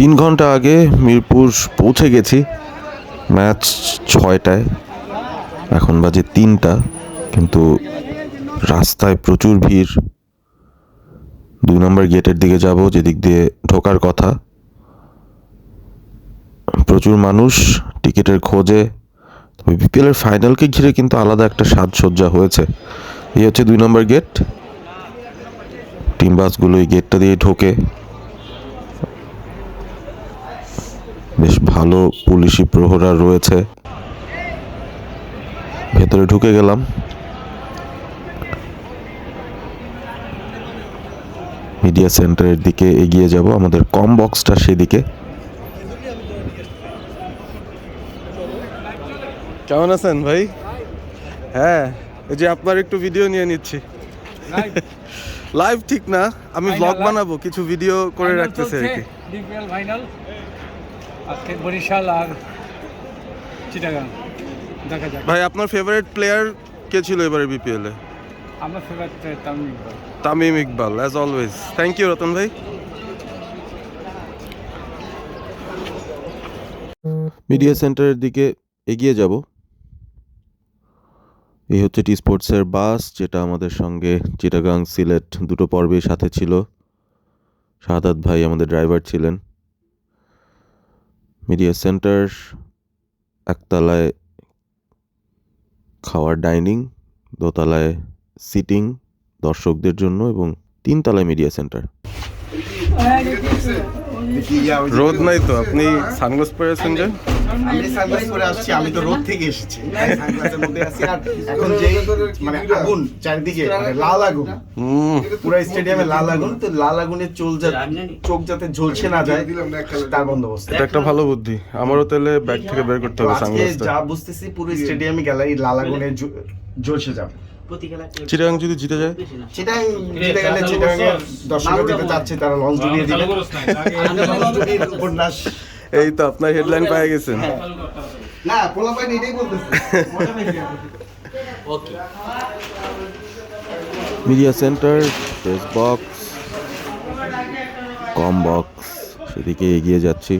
3 ঘন্টা আগে মিরপুর পৌঁছে গেছি। ম্যাচ 6টায়, এখন বাজে 3টা, কিন্তু রাস্তায় প্রচুর ভিড়। 2 নম্বর গেটের দিকে যাব, যেদিক দিয়ে ঢোকার কথা। প্রচুর মানুষ টিকিটের খোঁজে। তবে বিপিএলের ফাইনালকে ঘিরে কিন্তু আলাদা একটা সাজসজ্জা হয়েছে। এই হচ্ছে 2 নম্বর গেট। টিম বাসগুলো এই গেটটা দিয়ে ঢোকে। বেশ ভালো পুলিশি প্রহরা রয়েছে। ভেতরে ঢুকে গেলাম। মিডিয়া সেন্টারের দিকে এগিয়ে যাব, আমাদের কম বক্সটা সেদিকে। কেমন আছেন ভাই? হ্যাঁ, এই যে আপনার একটু ভিডিও নিয়ে নিচ্ছি। লাইভ ঠিক না, আমি ব্লগ বানাবো, কিছু ভিডিও করে রাখতেছি আর কি। বিপিএল ফাইনাল আজকে বরিশাল আর চিটাগাং, দেখা যাক। ভাই, আপনার ফেভারিট প্লেয়ার কে ছিল এবারে বিপিএল এ? আমার favourite Tamim Iqbal. Tamim Iqbal, as always. Thank you Ratan ভাই। মিডিয়া সেন্টারের দিকে এগিয়ে যাব। এই হচ্ছে টি স্পোর্টসের বাস, যেটা আমাদের সঙ্গে চিটাগাং সিলেট দুটো পর্বের সাথে ছিল। শাহাদাত ভাই আমাদের ড্রাইভার ছিলেন। মিডিয়া সেন্টার, একতলায় খাওয়ার ডাইনিং, দোতলায় সিটিং দর্শকদের জন্য, এবং 3তলায় মিডিয়া সেন্টার। রোদ নাই তো, আপনি সানগ্লাস পরেছেন যে? আমি সানগ্লাস পরে আসছি, আমি তো রোদ থেকে এসেছি, সানগ্লাসের মধ্যে আছি। আর এখন যে মানে আগুন চারিদিকে, মানে লাল আগুন, পুরো স্টেডিয়ামে লাল আগুন। তো লাল আগুনের চোখ যাতে ঝলসে না যায়, তার বন্দোবস্ত। এটা একটা ভালো বুদ্ধি। আমারও তাহলে ব্যাগ থেকে বের করতে হবে আজকে সানগ্লাসটা। যা বুঝতেছি, পুরো স্টেডিয়ামে গ্যালারি লাল আগুনে ঝলসে যাবে। চিটাগাং যদি জিতে যায়, সেটাই জিতে গেলে চিটাগাংয়ের দর্শকরা যেতে চাচ্ছে, তারা লঞ্চ ডুবিয়ে দিবে। উপন্যাস। এই তো আপনার হেডলাইন পেয়ে গেছেন। না, পোলাপাইন এটাই বলতেছে। মিডিয়া সেন্টার, প্রেস বক্স, কম বক্স, সেদিকে এগিয়ে যাচ্ছি।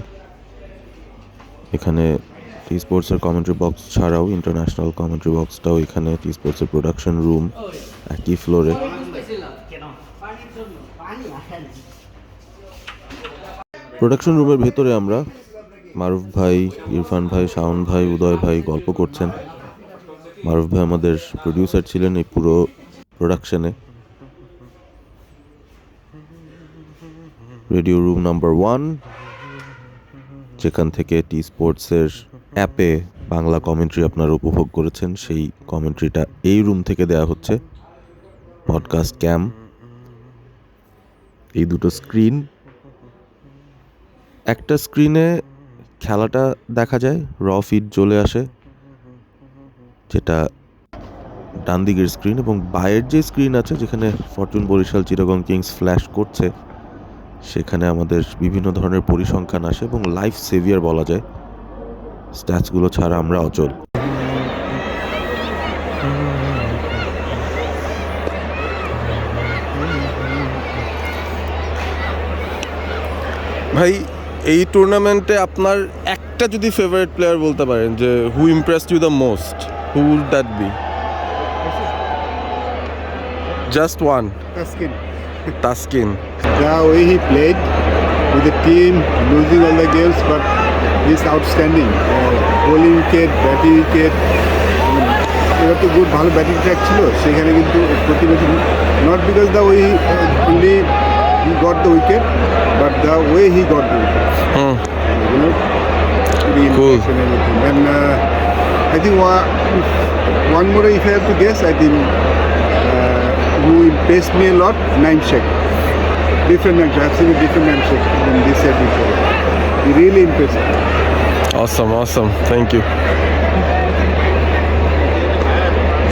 এখানে টি স্পোর্টসের কমেন্ট্রি বক্স ছাড়াও ইন্টারন্যাশনাল কমেন্ট্রি বক্সটাও এখানে। টি স্পোর্টসের প্রোডাকশন রুম একই ফ্লোরে। প্রোডাকশন রুমের ভেতরে আমরা, মারুফ ভাই, ইরফান ভাই, শাওন ভাই, উদয় ভাই গল্প করছেন। মারুফ ভাই আমাদের প্রডিউসার ছিলেন এই পুরো প্রোডাকশনে। রেডিও রুম নাম্বার 1, যেখান থেকে টি স্পোর্টসের অ্যাপে বাংলা কমেন্ট্রি আপনারা উপভোগ করেছেন, সেই কমেন্ট্রিটা এই রুম থেকে দেয়া হচ্ছে। পডকাস্ট ক্যাম, এই দুটো স্ক্রিন। একটা স্ক্রিনে খেলাটা দেখা যায়, র ফিড চলে আসে, যেটা ডান দিকের স্ক্রিন। এবং বাইরের যে স্ক্রিন আছে, যেখানে Fortune Barishal Chittagong Kings flash করছে, সেখানে আমাদের বিভিন্ন ধরনের পরিসংখ্যান আসে এবং লাইফ সেভিয়ার বলা যায়। স্ট্যাটসগুলো ছাড়া আমরা অচল। ভাই, এই টুর্নামেন্টে আপনার একটা যদি ফেভারিট প্লেয়ার বলতে পারেন, যে who impressed you the most, who would that be? Just one. Taskin. The way he played with the team, losing all the games, but he's outstanding. Bowling wicket, batting wicket, এবার তো good ভালো batting track ছিল সেখানে, কিন্তু প্রতিবেশী not because the way only he got the wicket, but the way he got the wicket. You know, Cool. and everything. And I think one more, if I have to guess, I think who impressed me a lot, Naim Sheikh. Different match. I've seen a different Naim Sheikh in this set before. He really impressed me. Awesome. Thank you.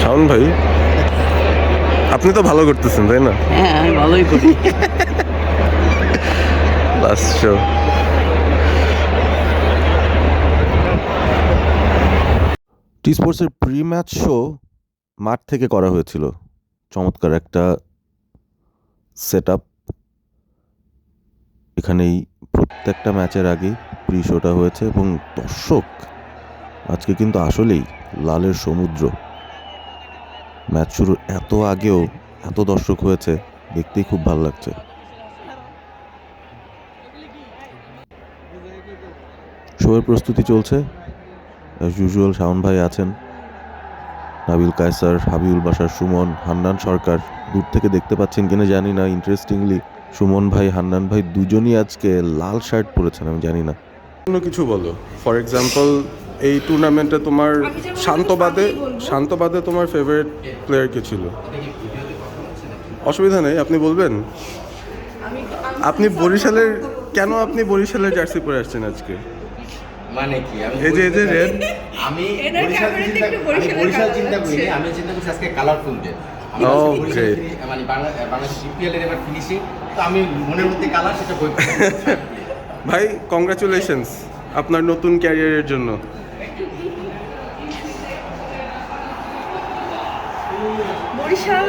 Shaon ভাই, আপনি তো ভালো করতেছেন, তাই না? হ্যাঁ, আমি ভালোই করি। Last show. টি স্পোর্টসের প্রি ম্যাচ শো মাঠ থেকে করা হয়েছিল। চমৎকার একটা সেট আপ। এখানেই প্রত্যেকটা ম্যাচের আগেই প্রি শোটা হয়েছে এবং দর্শক আজকে কিন্তু আসলেই লালের সমুদ্র। ম্যাচ শুরুর এত আগেও এত দর্শক হয়েছে, দেখতেই খুব ভালো লাগছে। শোয়ের প্রস্তুতি চলছে, অ্যাজ ইউজুয়াল শাওন ভাই আছেন, নাবিল কায়সার, হাবিবুল বাশার, সুমন, হান্নান সরকার। দূর থেকে দেখতে পাচ্ছেন কিনা জানি না, ইন্টারেস্টিংলি সুমন ভাই, হান্নান ভাই দুজনই আজকে লাল শার্ট পরেছেন, আমি জানি না। অন্য কিছু বলো, ফর এক্সাম্পল এই টুর্নামেন্টে তোমার শান্তবাদে তোমার ফেভারিট প্লেয়ার কে ছিল? অসুবিধা নেই, আপনি বলবেন। আপনি বরিশালের জার্সি পরে আসছেন আজকে? মানে কি এই যে রেড, আমি বরিশাল চিন্তা করিনি, আমি চিন্তা করছি আজকে কালারফুল ডে। মানে বাংলাদেশ IPL এর এবার ফিনিশিং, তো আমি মনের মধ্যে কালার সেটা বই। ভাই কংগ্রাচুলেশনস আপনার নতুন ক্যারিয়ারের জন্য। বরিশাল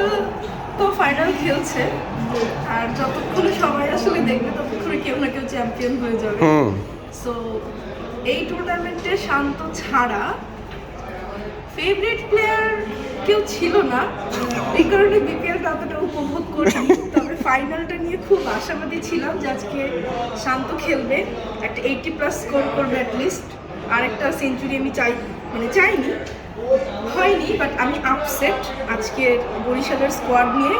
তো ফাইনাল খেলছে, আর যতক্ষণ সবাই আসলে দেখবে ততক্ষণে কেউ না কেউ চ্যাম্পিয়ন হয়ে যাবে। সো এই টুর্নামেন্টে শান্ত ছাড়া ফেভারিট প্লেয়ার কেউ ছিল না, এই কারণে বিপিএলটা অতটা উপভোগ করিনি। তবে ফাইনালটা নিয়ে খুব আশাবাদী ছিলাম যে আজকে শান্ত খেলবে, একটা 80+ স্কোর করবে অ্যাটলিস্ট, আর একটা সেঞ্চুরি আমি চাইনি, হয়নি। বাট আমি আপসেট আজকে বরিশালের স্কোয়াড নিয়ে,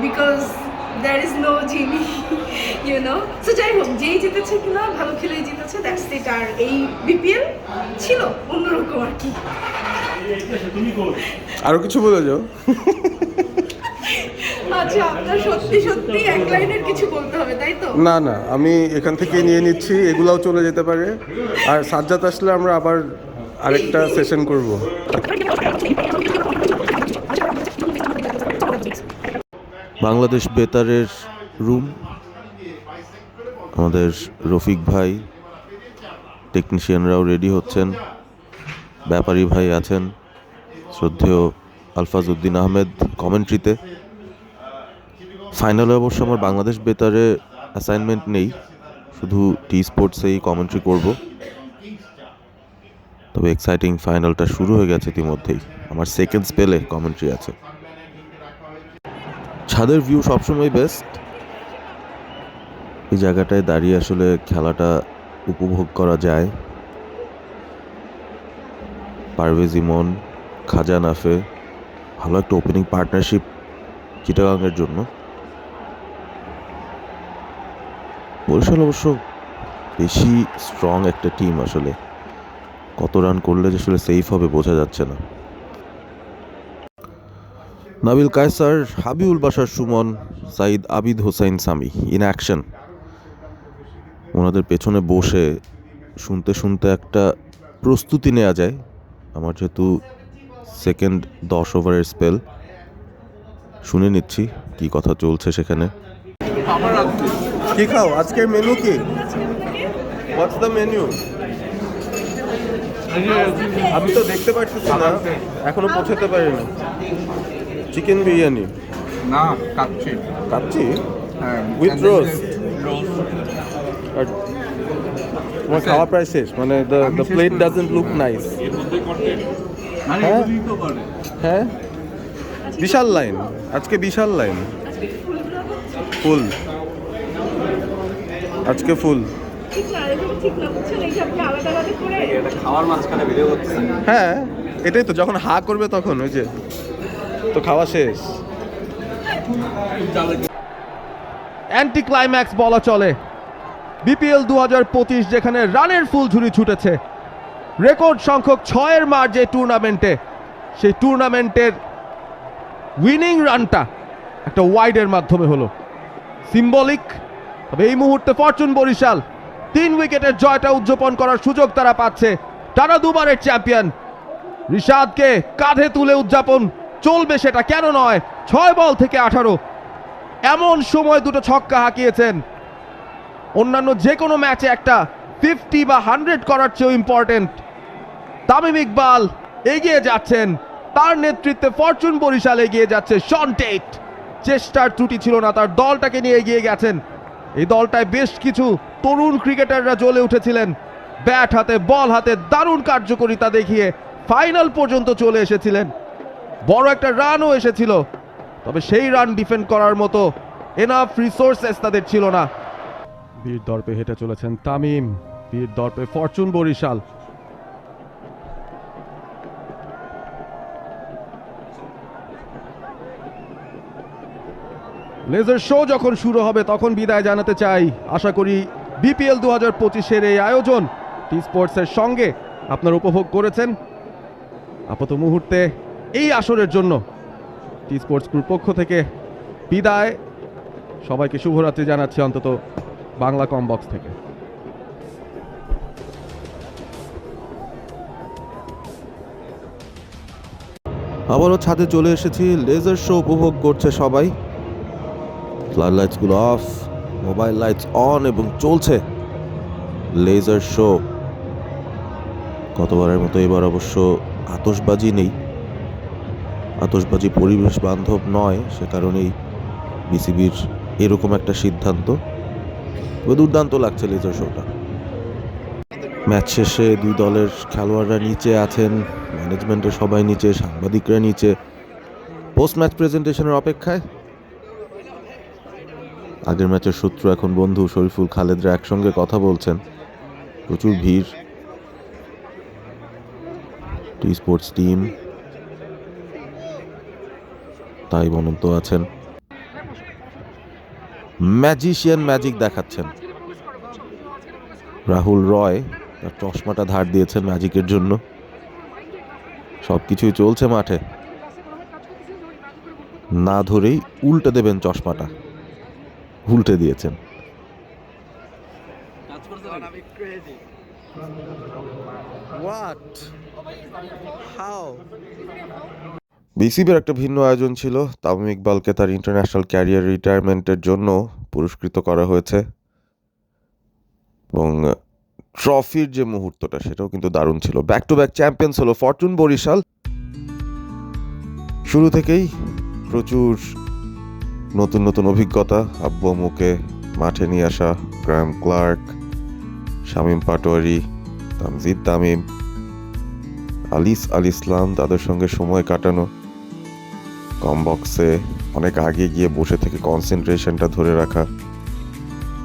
because there is no Jimmy, so যাই হোক, যেই জিতেছে কিনা ভালো খেলেই জিতেছে, দ্যাটস ইট। আর এই বিপিএল ছিল অন্যরকম আর কি। আরো কিছু বলে যাও। আচ্ছা, আপনার সত্যি এক লাইনের কিছু বলতে হবে, তাই তো? না, আমি এখান থেকে নিয়ে নিচ্ছি, এগুলাও চলে যেতে পারে। আর সাজ্জাদ আসলে আমরা আবার আরেকটা সেশন করব। বাংলাদেশ বেতারের রুম, আমাদের রফিক ভাই, টেকনিশিয়ানরাও রেডি হচ্ছেন, ব্যাপারী ভাই আছেন, শ্রদ্ধেয় আলফাজ উদ্দিন আহমেদ কমেন্ট্রিতে। ফাইনালে অবশ্য আমার বাংলাদেশ বেতারে অ্যাসাইনমেন্ট নেই, শুধু টি স্পোর্টসেই কমেন্ট্রি করব। তবে এক্সাইটিং ফাইনালটা শুরু হয়ে গেছে ইতিমধ্যেই, আমার সেকেন্ড স্পেলে কমেন্ট্রি আছে। ছাদের ভিউ সবসময় বেস্ট, এই জায়গাটায় দাঁড়িয়ে আসলে খেলাটা উপভোগ করা যায়। পারভেজ ইমন, খাজা নাফে, ভালো একটা ওপেনিং পার্টনারশিপ চিটাগাংয়ের জন্য। বরিশাল অবশ্য বেশি স্ট্রং একটা টিম, আসলে কত রান করলে যে আসলে সেফ হবে বোঝা যাচ্ছে না। Nabil Kaiser, Habibul Bashar, Sumon, Sayed Abid Hossain Sami in action. ওনাদের পেছনে বসে শুনতে একটা প্রস্তুতি নেওয়া যায়। আমার যেহেতু সেকেন্ড 10 ওভারের স্পেল, শুনে নিচ্ছি কি কথা চলছে সেখানে। কি খাও আজকের মেনু কি? What's the menu? আমি তো দেখতে পাচ্ছি না, এখনো পৌঁছাতে পারিনি। চিকেন বিরিয়ানি না, কাচ্চি উইথ রোস্ট। আর তোমার খাওয়া প্রায় শেষ, মানে the plate doesn't look nice. হ্যাঁ, বিশাল লাইন আজকে, বিশাল লাইন, ফুল আজকে ফুল। হ্যাঁ, এটাই তো, যখন হা করবে তখন ওই যে তো খাওয়া শেষ। অ্যান্টি ক্লাইম্যাক্স বলা চলে বিপিএল 2025, যেখানে রানের ফুলঝুরি ছুটেছে। রেকর্ড সংখ্যক 6-এর মার যে টুর্নামেন্টে, সেই টুর্নামেন্টের উইনিং রানটা একটা ওয়াইডের মাধ্যমে হলো, সিম্বলিক। তবে এই মুহূর্তে ফরচুন বরিশাল 3 উইকেটের জয়টা উদযাপন করার সুযোগ তারা পাচ্ছে। টানা দুবারের চ্যাম্পিয়ন রিশাদকে কাঁধে তুলে উদযাপন চলবে, সেটা কেন নয়। 6 বল থেকে 18, এমন সময় দুটো ছক্কা হাঁকিয়েছেন। অন্যান্য যে কোনো ম্যাচে একটা 50 বা 100 করার চেয়েও ইম্পর্টেন্ট। তামিম ইকবাল এগিয়ে যাচ্ছেন, তার নেতৃত্বে ফরচুন বরিশাল এগিয়ে যাচ্ছে। শন টেট চেষ্টার ত্রুটি ছিল না, তার দলটাকে নিয়ে এগিয়ে গেছেন এই দলটায় বেশ কিছু তরুণ ক্রিকেটাররা জ্বলে উঠেছিলেন, ব্যাট হাতে বল হাতে দারুণ কার্যকারিতা দেখিয়ে ফাইনাল পর্যন্ত চলে এসেছিলেন। বড় একটা রানও এসেছিল, তবে সেই রান ডিফেন্ড করার মতো এনাফ রিসোর্সেস তাদের ছিল না। বীর দর্পে হেঁটে চলেছেন তামিম, বীর দর্পে ফরচুন বরিশাল। লেজার শো যখন শুরু হবে তখন বিদায় জানাতে চাই। আশা করি বিপিএল 2025-এর এই আয়োজন টি স্পোর্টসের সঙ্গে আপনারা উপভোগ করেছেন। আপাতত মুহূর্তে এই আসরের জন্য টি স্পোর্টস গ্রুপ পক্ষ থেকে বিদায়। সবাইকে শুভরাত্রি জানাচ্ছি অন্তত বাংলা কমবক্স থেকে। আবারও ছাদে চলে এসেছি, লেজার শো উপভোগ করছে সবাই। ফ্লাড লাইটসগুলো অফ, মোবাইল লাইটস অন এবং চলছে লেজার শো। গতবারের মতো এবার অবশ্য আতশবাজি নেই, আতশবাজি পরিবেশ বান্ধব নয়, সে কারণেই বিসিবির এরকম একটা সিদ্ধান্ত। দুর্দান্ত লাগছে লেজার শোটা। ম্যাচ শেষে দুই দলের খেলোয়াড়রা নিচে আছেন, ম্যানেজমেন্টের সবাই নিচে, সাংবাদিকরা নিচে, পোস্ট ম্যাচ প্রেজেন্টেশনের অপেক্ষায়। আগের ম্যাচের সূত্র এখন বন্ধু শরীফুল খালেদরা একসঙ্গে কথা বলছেন, প্রচুর ভিড়। টি স্পোর্টস টিম তাই অনন্ত আছেন, ম্যাজিশিয়ান ম্যাজিক দেখাচ্ছেন। রাহুল রয় তার চশমাটা ধার দিয়েছেন ম্যাজিকের জন্য। সবকিছুই চলছে মাঠে, না ধরেই উল্টে দেবেন চশমাটা, উল্টে দিয়েছেন। বিসিবির একটা ভিন্ন আয়োজন ছিল। তামিম ইকবালকে তার ইন্টারন্যাশনাল ক্যারিয়ার রিটায়ারমেন্টের জন্য পুরস্কৃত করা হয়েছে এবং ট্রফির যে মুহূর্তটা সেটাও কিন্তু দারুণ ছিল। ব্যাক টু ব্যাক চ্যাম্পিয়ন্স হলো ফরচুন বরিশাল। শুরু থেকেই প্রচুর নতুন নতুন অভিজ্ঞতা, আব্বু আম্মুকে মাঠে নিয়ে আসা, গ্রাহাম ক্লার্ক, শামীম পাটোয়ারি, তামজিদ তামিম, আলিস আল ইসলাম, তাদের সঙ্গে সময় কাটানো, কমবক্সে অনেক আগে গিয়ে বসে থেকে কনসেন্ট্রেশনটা ধরে রাখা,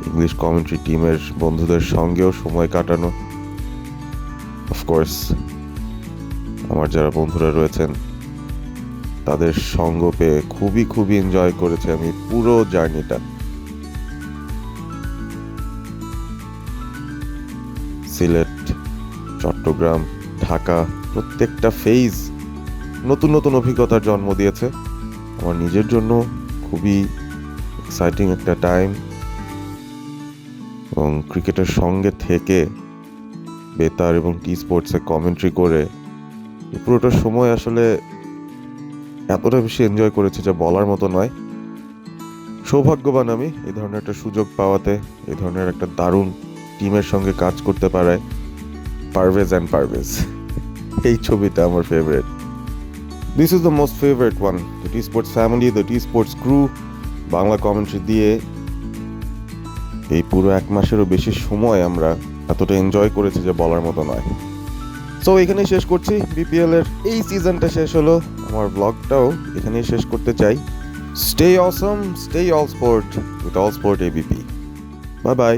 ইংলিশ কমেন্ট্রি টিমের বন্ধুদের সঙ্গেও সময় কাটানো, অফকোর্স আমার যারা বন্ধুরা রয়েছেন তাদের সঙ্গ পেয়ে খুবই এনজয় করেছি আমি পুরো জার্নিটা। সিলেট, চট্টগ্রাম, ঢাকা, প্রত্যেকটা ফেজ নতুন নতুন অভিজ্ঞতার জন্ম দিয়েছে। আমার নিজের জন্য খুবই এক্সাইটিং একটা টাইম, এবং ক্রিকেটের সঙ্গে থেকে বেতার এবং টি স্পোর্টসে কমেন্ট্রি করে পুরোটা সময় আসলে এতটা বেশি এনজয় করেছি যা বলার মতো নয়। সৌভাগ্যবান আমি এই ধরনের একটা সুযোগ পাওয়াতে, এই ধরনের একটা দারুণ টিমের সঙ্গে কাজ করতে পারায়। পারভেজ অ্যান্ড পারভেজ, এই ছবিটা আমার favourite. This is the most favourite one, the T Sports family, the T Sports crew. Bangla commentary দিয়ে এই পুরো 1 মাসেরও বেশি সময় আমরা এতটা এনজয় করেছি যে বলার মতো নয়। সো এখানেই শেষ করছি, বিপিএল এর এই সিজনটা শেষ হলো, আমার ব্লগটাও এখানেই শেষ করতে চাই। Stay Assam, stay all sport with all sport ABP. Bye bye.